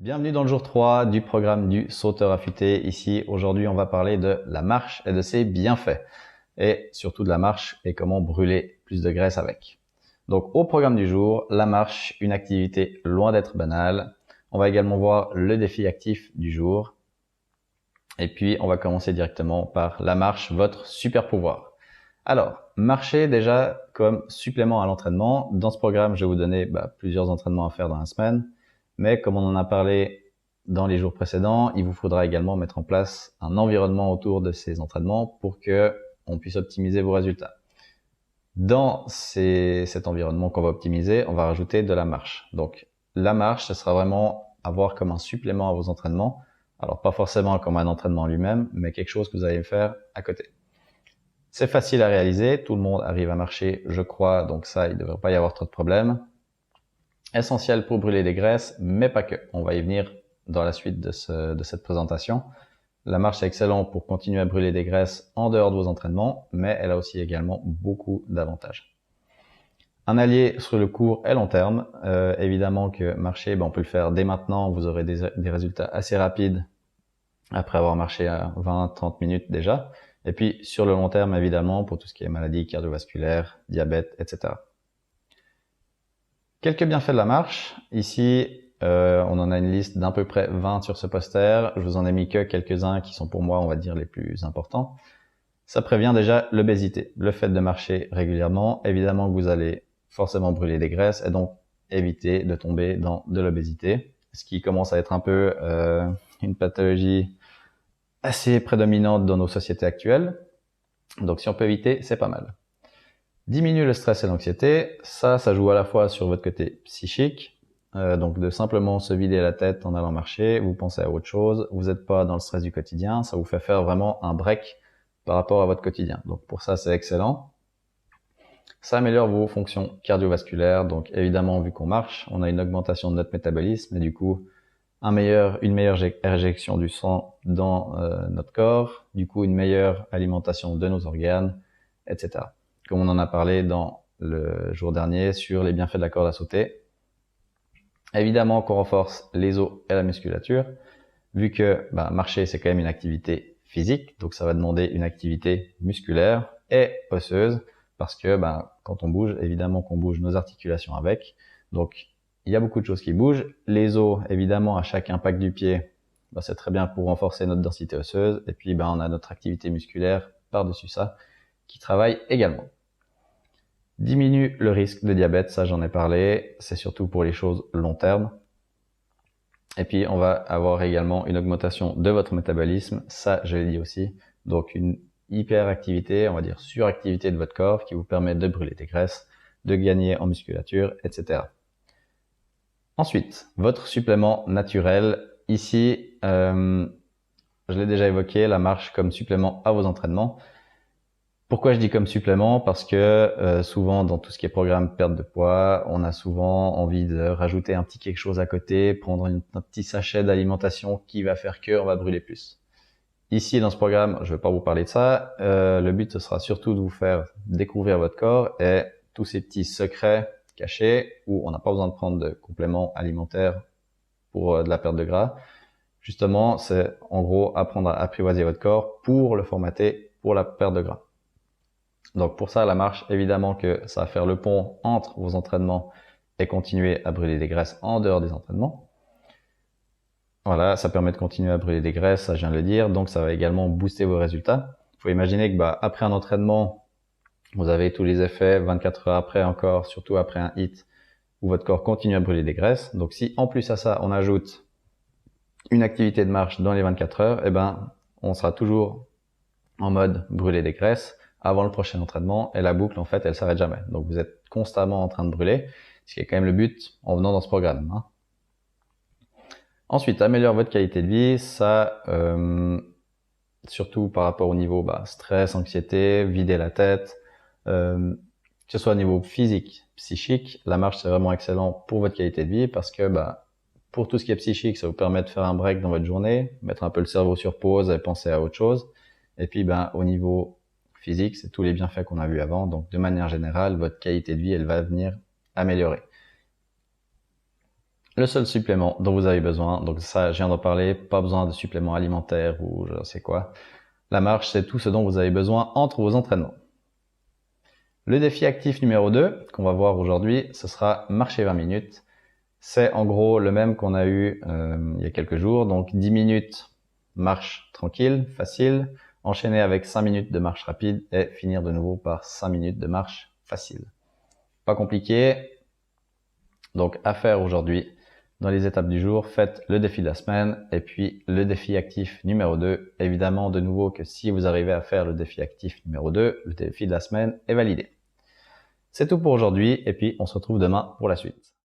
Bienvenue dans le jour 3 du programme du sauteur affûté. Ici, aujourd'hui, on va parler de la marche et de ses bienfaits. Et surtout de la marche et comment brûler plus de graisse avec. Donc, au programme du jour, la marche, une activité loin d'être banale. On va également voir le défi actif du jour. Et puis, on va commencer directement par la marche, votre super pouvoir. Alors, marcher déjà comme supplément à l'entraînement. Dans ce programme, je vais vous donner plusieurs entraînements à faire dans la semaine. Mais comme on en a parlé dans les jours précédents, il vous faudra également mettre en place un environnement autour de ces entraînements pour que on puisse optimiser vos résultats. Dans cet environnement qu'on va optimiser, on va rajouter de la marche. Donc, la marche, ce sera vraiment à voir comme un supplément à vos entraînements. Alors, pas forcément comme un entraînement lui-même, mais quelque chose que vous allez faire à côté. C'est facile à réaliser, tout le monde arrive à marcher, je crois, donc ça, il ne devrait pas y avoir trop de problèmes. Essentiel pour brûler des graisses, mais pas que. On va y venir dans la suite de cette présentation. La marche est excellente pour continuer à brûler des graisses en dehors de vos entraînements, mais elle a aussi également beaucoup d'avantages. Un allié sur le court et long terme, évidemment que marcher, on peut le faire dès maintenant, vous aurez des résultats assez rapides après avoir marché à 20-30 minutes déjà. Et puis sur le long terme, évidemment, pour tout ce qui est maladies cardiovasculaires, diabète, etc. Quelques bienfaits de la marche. Ici, on en a une liste d'à peu près 20 sur ce poster. Je vous en ai mis que quelques-uns qui sont pour moi, on va dire, les plus importants. Ça prévient déjà l'obésité. Le fait de marcher régulièrement, évidemment que vous allez forcément brûler des graisses et donc éviter de tomber dans de l'obésité, ce qui commence à être un peu une pathologie assez prédominante dans nos sociétés actuelles. Donc si on peut éviter, c'est pas mal. Diminue le stress et l'anxiété, ça joue à la fois sur votre côté psychique, donc de simplement se vider la tête en allant marcher, vous pensez à autre chose, vous n'êtes pas dans le stress du quotidien, ça vous fait faire vraiment un break par rapport à votre quotidien. Donc pour ça, c'est excellent. Ça améliore vos fonctions cardiovasculaires, donc évidemment, vu qu'on marche, on a une augmentation de notre métabolisme et du coup, une meilleure éjection du sang dans notre corps, du coup une meilleure alimentation de nos organes, etc. Comme on en a parlé dans le jour dernier sur les bienfaits de la corde à sauter. Évidemment qu'on renforce les os et la musculature, vu que marcher c'est quand même une activité physique, donc ça va demander une activité musculaire et osseuse, parce que quand on bouge, évidemment qu'on bouge nos articulations avec, donc il y a beaucoup de choses qui bougent. Les os, évidemment, à chaque impact du pied, c'est très bien pour renforcer notre densité osseuse. Et puis, on a notre activité musculaire par-dessus ça qui travaille également. Diminue le risque de diabète, ça j'en ai parlé. C'est surtout pour les choses long terme. Et puis, on va avoir également une augmentation de votre métabolisme. Ça, je l'ai dit aussi. Donc, une hyperactivité, on va dire suractivité de votre corps qui vous permet de brûler des graisses, de gagner en musculature, etc. Ensuite, votre supplément naturel. Ici, je l'ai déjà évoqué, la marche comme supplément à vos entraînements. Pourquoi je dis comme supplément? Parce que souvent, dans tout ce qui est programme perte de poids, on a souvent envie de rajouter un petit quelque chose à côté, prendre un petit sachet d'alimentation qui va faire que on va brûler plus. Ici, dans ce programme, je ne vais pas vous parler de ça. Le but, ce sera surtout de vous faire découvrir votre corps et tous ces petits secrets cachés où on n'a pas besoin de prendre de compléments alimentaires pour de la perte de gras. Justement, c'est en gros apprendre à apprivoiser votre corps pour le formater pour la perte de gras. Donc pour ça, la marche, évidemment que ça va faire le pont entre vos entraînements et continuer à brûler des graisses en dehors des entraînements. Voilà, ça permet de continuer à brûler des graisses, ça je viens de le dire, donc ça va également booster vos résultats. Il faut imaginer que après un entraînement, vous avez tous les effets 24 heures après encore, surtout après un hit, où votre corps continue à brûler des graisses. Donc si en plus à ça, on ajoute une activité de marche dans les 24 heures, on sera toujours en mode brûler des graisses avant le prochain entraînement et la boucle, en fait, elle s'arrête jamais. Donc vous êtes constamment en train de brûler, ce qui est quand même le but en venant dans ce programme. Ensuite, améliore votre qualité de vie, ça, surtout par rapport au niveau stress, anxiété, vider la tête, que ce soit au niveau physique, psychique, la marche c'est vraiment excellent pour votre qualité de vie parce que pour tout ce qui est psychique, ça vous permet de faire un break dans votre journée, mettre un peu le cerveau sur pause et penser à autre chose. Et puis au niveau physique, c'est tous les bienfaits qu'on a vus avant, donc de manière générale, votre qualité de vie, elle va venir améliorer. Le seul supplément dont vous avez besoin, donc ça je viens d'en parler, pas besoin de supplément alimentaire ou je ne sais quoi. La marche, c'est tout ce dont vous avez besoin entre vos entraînements. Le défi actif numéro 2 qu'on va voir aujourd'hui, ce sera marcher 20 minutes. C'est en gros le même qu'on a eu il y a quelques jours, donc 10 minutes marche tranquille, facile, enchaîner avec 5 minutes de marche rapide et finir de nouveau par 5 minutes de marche facile. Pas compliqué, donc à faire aujourd'hui. Dans les étapes du jour, faites le défi de la semaine et puis le défi actif numéro 2. Évidemment, de nouveau que si vous arrivez à faire le défi actif numéro 2, le défi de la semaine est validé. C'est tout pour aujourd'hui et puis on se retrouve demain pour la suite.